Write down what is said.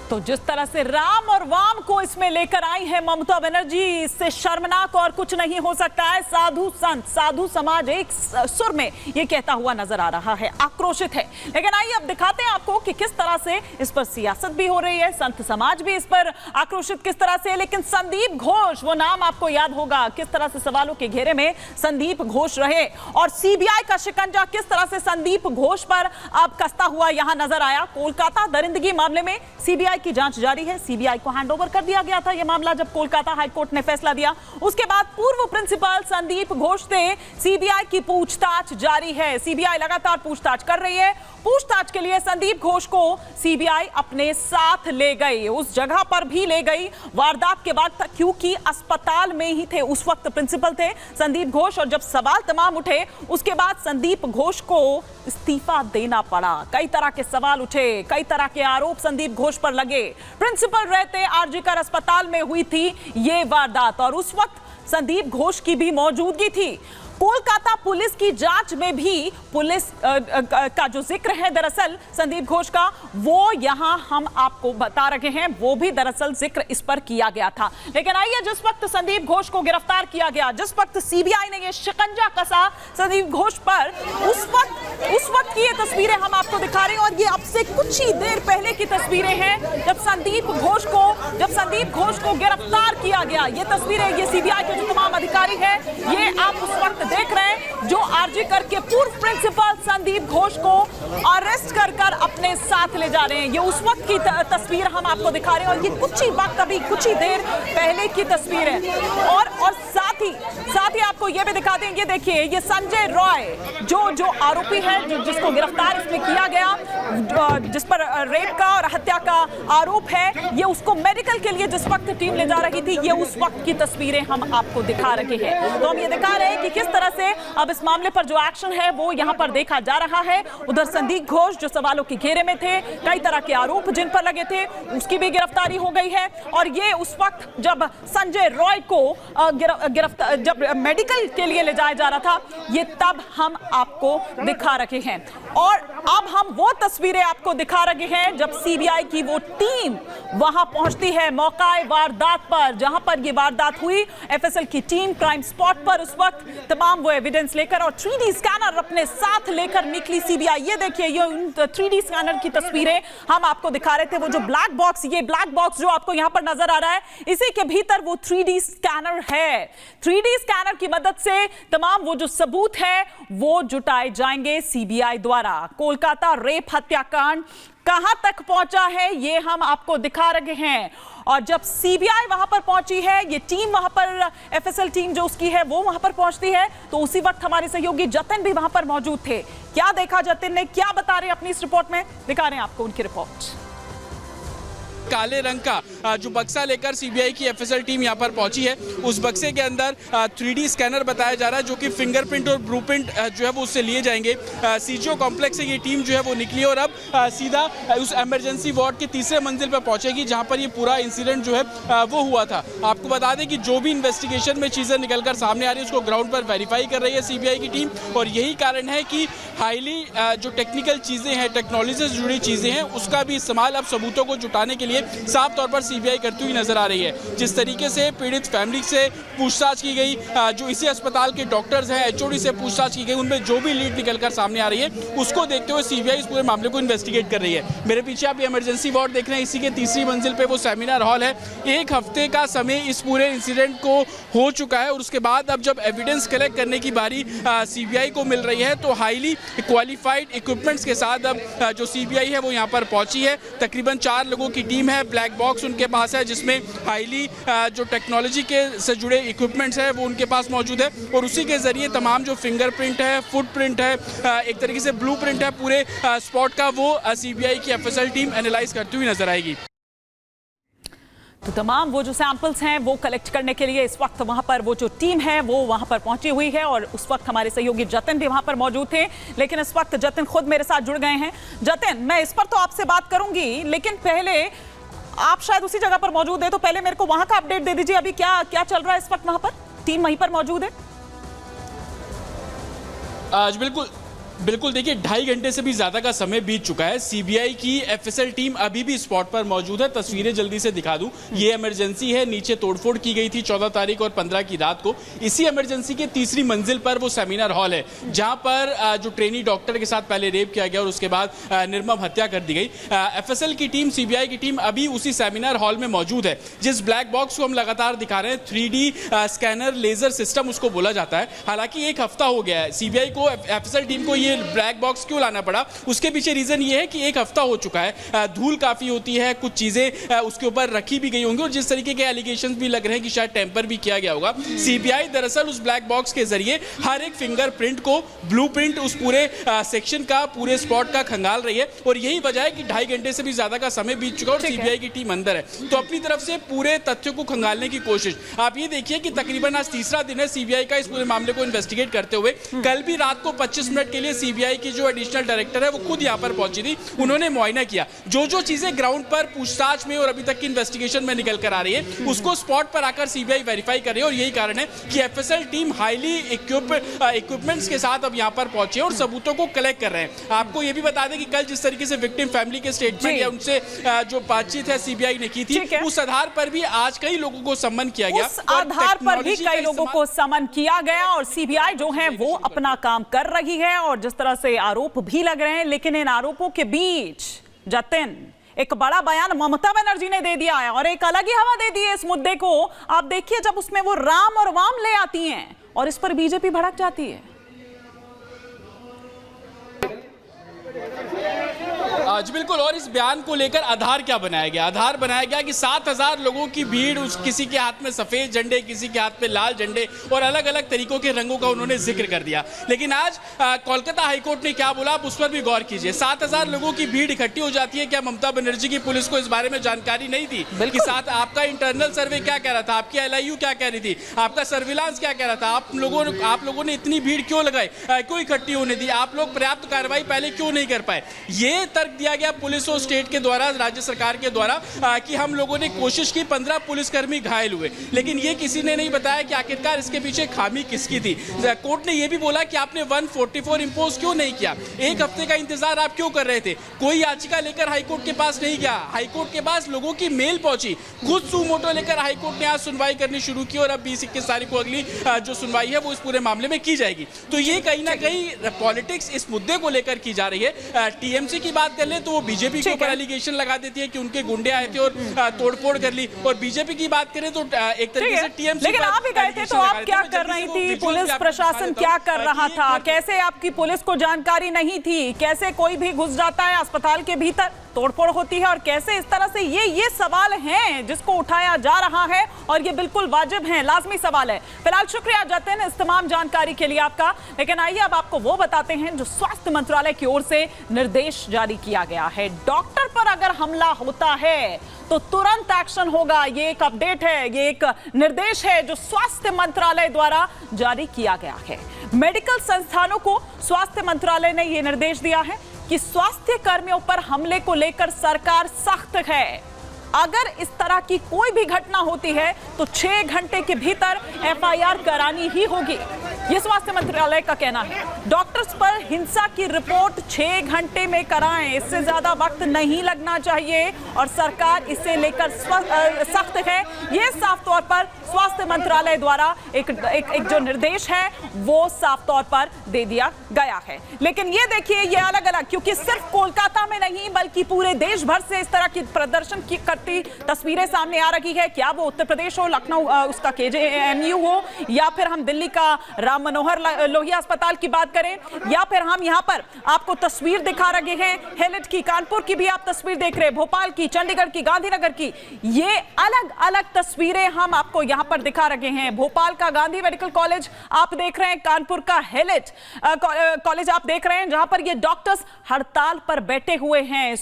तो जिस तरह से राम और वाम को इसमें लेकर आई है ममता बनर्जी, इससे शर्मनाक और कुछ नहीं हो सकता है। साधु संत, साधु समाज एक सुर में ये कहता हुआ नजर आ रहा है, आक्रोशित है। लेकिन आइए अब दिखाते हैं आपको कि किस तरह से इस पर सियासत भी हो रही है, संत समाज भी इस पर आक्रोशित किस तरह से। लेकिन संदीप घोष, वो नाम आपको याद होगा, किस तरह से सवालों के घेरे में संदीप घोष रहे और सीबीआई का शिकंजा किस तरह से संदीप घोष पर अब कसता हुआ यहां नजर आया। कोलकाता दरिंदगी मामले में सीबीआई की जांच जारी है। सीबीआई को हैंडओवर कर दिया गया था यह मामला जब कोलकाता हाईकोर्ट ने फैसला दिया। उसके बाद पूर्व प्रिंसिपल संदीप घोष से सीबीआई की पूछताछ जारी है। सीबीआई लगातार पूछताछ कर रही है। पूछताछ के लिए संदीप घोष को सीबीआई अपने साथ ले गई, उस जगह पर भी ले गई वारदात के बाद, क्योंकि अस्पताल में ही थे उस वक्त प्रिंसिपल थे संदीप घोष। और जब सवाल तमाम उठे उसके बाद संदीप घोष को इस्तीफा देना पड़ा। कई तरह के सवाल उठे, कई तरह के आरोप संदीप घोष पर लगे। प्रिंसिपल रहते आरजीकर अस्पताल में हुई थी ये वारदात और उस वक्त संदीप घोष की भी मौजूदगी थी। कोलकाता पुलिस की जांच में भी पुलिस का जो जिक्र है दरअसल संदीप घोष का, वो यहां हम आपको बता रहे हैं, वो भी दरअसल जिक्र इस पर किया गया था। लेकिन आइए, जिस वक्त संदीप घोष को गिरफ्तार किया गया, जिस वक्त सीबीआई ने ये शिकंजा कसा संदीप घोष पर, उस वक्त की ये तस्वीरें हम आपको दिखा रहे हैं। और ये अब से कुछ ही देर पहले की तस्वीरें हैं जब संदीप घोष को गिरफ्तार किया गया। ये तस्वीरें, ये सीबीआई के जो तमाम अधिकारी हैं, ये आप उस वक्त देख रहे हैं जो आरजीकर के पूर्व प्रिंसिपल संदीप घोष को अरेस्ट कर अपने साथ ले जा रहे हैं। ये उस वक्त की तस्वीर हम आपको दिखा रहे हैं और ये कुछ ही देर पहले की तस्वीर है। और साथ ही आपको ये भी दिखा दें, ये देखिए, ये संजय रॉय जो आरोपी है, जिसको गिरफ्तार इसमें किया गया, जिस पर रेप का और हत्या का आरोप है, ये उसको मेडिकल के लिए जिस वक्त टीम ले जा रही थी, ये उस वक्त की तस्वीरें हम आपको दिखा रहे हैं। तो हम ये दिखा रहे हैं कि किस तरह से अब इस मामले पर जो एक्शन है वो यहां पर देखा जा रहा है। उधर संदीप घोष जो सवालों के घेरे में थे, कई तरह के आरोप जिन पर लगे थे, उसकी भी गिरफ्तारी हो गई है। और ये उस वक्त जब संजय रॉय को जब मेडिकल के लिए ले जाया जा रहा था, ये तब हम आपको दिखा रहे हैं। और अब हम वो तस्वीरें आपको दिखा रहे हैं जब सीबीआई की वो टीम वहां पहुंचती है मौका वारदात पर, जहां पर ये वारदात हुई। एफएसएल की टीम क्राइम स्पॉट पर उस वक्त तमाम वो एविडेंस लेकर और 3D स्कैनर अपने साथ लेकर निकली सीबीआई। ये देखिए, ये 3D स्कैनर की तस्वीरें हम आपको दिखा रहे थे। वो जो ब्लैक बॉक्स, ये ब्लैक बॉक्स जो आपको यहां पर नजर आ रहा है, इसी के भीतर वो 3D स्कैनर है। 3D स्कैनर की मदद से तमाम वो जो सबूत है वो जुटाए जाएंगे सीबीआई द्वारा। कोलकाता रेप हत्याकांड कहां तक पहुंचा है ये हम आपको दिखा रहे हैं। और जब सीबीआई वहां पर पहुंची है, ये टीम वहां पर, एफएसएल टीम जो उसकी है वो वहां पर पहुंचती है, तो उसी वक्त हमारे सहयोगी जतिन भी वहां पर मौजूद थे। क्या देखा जतिन ने, क्या बता रहे हैं अपनी इस रिपोर्ट में, दिखा रहे हैं आपको उनकी रिपोर्ट। काले रंग का जो बक्सा लेकर सीबीआई की एफएसएल टीम यहां पर पहुंची है, उस बक्से के अंदर 3D स्कैनर बताया जा रहा है, जो कि फिंगरप्रिंट और ब्लूप्रिंट जो है वो उससे लिए जाएंगे। सीजीओ कॉम्प्लेक्स से ये टीम जो है वो निकली और अब सीधा उस इमरजेंसी वार्ड के तीसरे मंजिल पर पहुंचेगी, जहां पर ये पूरा इंसिडेंट जो है वो हुआ था। आपको बता दें कि जो भी इन्वेस्टिगेशन में चीज़ें निकलकर सामने आ रही है उसको ग्राउंड पर वेरीफाई कर रही है सीबीआई की टीम। और यही कारण है कि हाईली जो टेक्निकल चीज़ें हैं, टेक्नोलॉजी से जुड़ी चीज़ें हैं, उसका भी इस्तेमाल अब सबूतों को जुटाने के लिए साफ तौर पर सीबीआई करती हुई नजर आ रही है। जिस तरीके से पीड़ित फैमिली से पूछताछ की गई, जो इसी अस्पताल के डॉक्टर्स हैं, एचओडी से पूछताछ की गई, उनमें जो भी लीड निकलकर सामने आ रही है, उसको देखते हुए सीबीआई इस पूरे मामले को इन्वेस्टिगेट कर रही है। मेरे पीछे आप इमरजेंसी वार्ड देख रहे हैं, इसी के तीसरी मंजिल पे वो सेमिनार हॉल है। 1 हफ्ते का समय इस पूरे इंसिडेंट को हो चुका है और उसके बाद अब जब एविडेंस कलेक्ट करने की बारी सीबीआई को मिल रही है, तो हाईली क्वालिफाइड इक्विपमेंट्स के साथ अब जो सीबीआई है वो यहाँ पर पहुंची है। तकरीबन 4 लोगों की टीम है। ब्लैक बॉक्स उनके पास है, जिसमें हाईली जो टेक्नोलॉजी के से जुड़े इक्विपमेंट्स है वो उनके पास मौजूद है। और उसी के जरिए तमाम जो फिंगरप्रिंट है, फुटप्रिंट है, एक तरीके से ब्लूप्रिंट है पूरे स्पॉट का, वो सीबीआई की एफएसएल टीम एनालाइज करती हुई नजर आएगी। तो तमाम वो जो सैंपल्स हैं वो कलेक्ट करने के लिए इस वक्त वहां पर वो जो टीम है वो वहां पर पहुंची हुई है और उस वक्त हमारे सहयोगी जतिन भी वहां पर मौजूद थे। लेकिन इस वक्त जतिन खुद मेरे साथ जुड़ गए हैं। जतिन, मैं इस पर तो आपसे बात करूंगी, लेकिन पहले आप शायद उसी जगह पर मौजूद है, तो पहले मेरे को वहां का अपडेट दे दीजिए। अभी क्या क्या चल रहा है इस वक्त वहां पर? टीम वहीं पर मौजूद है? बिल्कुल बिल्कुल, देखिए 2.5 घंटे से भी ज्यादा का समय बीत चुका है। सीबीआई की एफएसएल टीम अभी भी स्पॉट पर मौजूद है। तस्वीरें जल्दी से दिखा दूं, ये इमरजेंसी है, नीचे तोड़फोड़ की गई थी 14 तारीख और 15 की रात को। इसी इमरजेंसी के तीसरी मंजिल पर वो सेमिनार हॉल है जहां पर जो ट्रेनी डॉक्टर के साथ पहले रेप किया गया और उसके बाद निर्मम हत्या कर दी गई। एफएसएल की टीम, सीबीआई की टीम अभी उसी सेमिनार हॉल में मौजूद है। जिस ब्लैक बॉक्स को हम लगातार दिखा रहे हैं, 3D स्कैनर लेजर सिस्टम उसको बोला जाता है। हालांकि एक हफ्ता हो गया है सीबीआई को, एफएसएल टीम को ये ब्लैक बॉक्स क्यों लाना पड़ा, उसके पीछे रीजन ये है कि एक हफ्ता हो चुका है, धूल काफी होती है, कुछ चीजें उसके ऊपर रखी भी गई होंगी और जिस तरीके के एलिगेशंस भी लग रहे हैं कि शायद टेम्पर भी किया गया होगा। सीबीआई दरअसल उस ब्लैक बॉक्स के जरिए हर एक फिंगरप्रिंट को, ब्लूप्रिंट उस पूरे सेक्शन का, पूरे स्पॉट का खंगाल रही है और यही वजह है कि 2.5 घंटे से भी ज्यादा का समय बीत चुका और सीबीआई की टीम अंदर है तो अपनी तरफ से पूरे तथ्यों को खंगालने की कोशिश। आप ये देखिए कि तकरीबन आज तीसरा दिन है सीबीआई का इस पूरे मामले को इन्वेस्टिगेट करते हुए। कल भी रात को 25 मिनट के लिए सीबीआई की जो एडिशनल डायरेक्टर है वो खुद यहां पर पहुंची थी, उन्होंने मुआयना किया। जो चीजें ग्राउंड पर पूछताछ में और अभी तक की इन्वेस्टिगेशन में निकल कर आ रही है उसको स्पॉट पर आकर सीबीआई वेरीफाई कर रही है और यही कारण है कि एफएसएल टीम हाईली इक्विपमेंट्स के साथ अब यहां पर पहुंची है और सबूतों को कलेक्ट कर रहे हैं। आपको यह भी बता दें कि कल जिस तरीके से विक्टिम फैमिली के स्टेटमेंट या उनसे जो बातचीत है सीबीआई ने की थी, उस आधार पर भी आज कई लोगों को सम्मन किया गया। उस आधार पर भी कई लोगों को सम्मन किया गया और सीबीआई जो है वो अपना काम कर रही है और जिस तरह से आरोप भी लग रहे हैं, लेकिन इन आरोपों के बीच जतिन एक बड़ा बयान ममता बनर्जी ने दे दिया है और एक अलग ही हवा दे दी है इस मुद्दे को। आप देखिए, जब उसमें वो राम और वाम ले आती हैं और इस पर बीजेपी भड़क जाती है। आज बिल्कुल, और इस बयान को लेकर आधार क्या बनाया गया? आधार बनाया गया कि 7,000 लोगों की भीड़, किसी के हाथ में सफेद झंडे, किसी के हाथ में लाल झंडे और अलग अलग तरीकों के रंगों का उन्होंने जिक्र कर दिया। लेकिन आज कोलकाता हाईकोर्ट ने क्या बोला, आप उस पर भी गौर कीजिए। 7,000 लोगों की भीड़ इकट्ठी हो जाती है, क्या ममता बनर्जी की पुलिस को इस बारे में जानकारी नहीं थी कि साथ आपका इंटरनल सर्वे क्या कह रहा था, आपकी LIU क्या कह रही थी, आपका सर्विलांस क्या कह रहा था, आप लोगों ने इतनी भीड़ क्यों लगाई, क्यों इकट्ठी होने दी, आप लोग पर्याप्त कार्रवाई पहले क्यों नहीं कर पाए? ये तर्क दिया गया पुलिस और स्टेट के द्वारा, राज्य सरकार के द्वारा, कि हम लोगों ने कोशिश की, 15 पुलिसकर्मी घायल हुए, लेकिन ये किसी ने नहीं बताया कि आखिरकार इसके पीछे खामी किसकी थी। कोर्ट ने यह भी बोला कि आपने 144 इंपोज क्यों नहीं किया, एक हफ्ते का इंतजार आप क्यों कर रहे थे? कोई याचिका लेकर हाईकोर्ट के पास नहीं गया, हाईकोर्ट के पास लोगों की मेल पहुंची, खुद सुमोटो लेकर हाईकोर्ट ने आज सुनवाई करनी शुरू की और अब 20-21 तारीख को अगली जो सुनवाई है वो इस पूरे मामले में की जाएगी। तो ये कहीं ना कहीं पॉलिटिक्स इस मुद्दे को लेकर की जा रही है। टीएमसी की बात कर ले तो वो बीजेपी के ऊपर एलिगेशन लगा देती है कि उनके गुंडे आए थे और तोड़फोड़ कर ली, और बीजेपी की बात करें तो एक तरीके से टीएमसी। लेकिन आप ही गए थे तो आप क्या कर रही थी, पुलिस प्रशासन क्या कर रहा था, कैसे आपकी पुलिस को जानकारी नहीं थी, कैसे कोई भी घुस जाता है अस्पताल के भीतर, तोड़फोड़ होती है और कैसे इस तरह से ये सवाल हैं जिसको उठाया जा रहा है और ये बिल्कुल वाजिब है, लाजमी सवाल है। फिलहाल शुक्रिया जतिन इस तमाम जानकारी के लिए आपका। लेकिन आइए अब आपको वो बताते हैं जो स्वास्थ्य मंत्रालय की ओर से निर्देश जारी किया गया है। डॉक्टर पर अगर हमला होता है तो तुरंत एक्शन होगा, ये एक अपडेट है, ये एक निर्देश है जो स्वास्थ्य मंत्रालय द्वारा जारी किया गया है। मेडिकल संस्थानों को स्वास्थ्य मंत्रालय ने यह निर्देश दिया है कि स्वास्थ्य कर्मियों पर हमले को लेकर सरकार सख्त है। अगर इस तरह की कोई भी घटना होती है तो 6 घंटे के भीतर FIR करानी ही होगी, यह स्वास्थ्य मंत्रालय का कहना है। डॉक्टर्स पर हिंसा की रिपोर्ट 6 घंटे में कराएं, इससे ज्यादा वक्त नहीं लगना चाहिए और सरकार इसे लेकर सख्त है। यह साफ तौर पर स्वास्थ्य मंत्रालय द्वारा एक जो निर्देश है वो साफ तौर पर दे दिया गया है। लेकिन ये देखिए, ये अलग अलग, क्योंकि सिर्फ कोलकाता में नहीं बल्कि पूरे देश भर से इस तरह की प्रदर्शन की करती तस्वीरें सामने आ रही है। क्या वो उत्तर प्रदेश हो, लखनऊ उसका KJMU हो, या फिर हम दिल्ली का राम मनोहर लोहिया अस्पताल की बात करें, या फिर हम यहां पर आपको तस्वीर दिखा रहे हैं हेलेट की, कानपुर की भी आप तस्वीर देख रहे हैं, भोपाल की, चंडीगढ़ की, गांधीनगर की, ये अलग अलग तस्वीरें हम आपको यहां पर दिखा रहे हैं। भोपाल का गांधी मेडिकल कॉलेज आप देख रहे हैं, कानपुर का हेलेट कॉलेज आप देख रहे हैं, जहां पर ये डॉक्टर्स हड़ताल पर बैठे हुए हैं।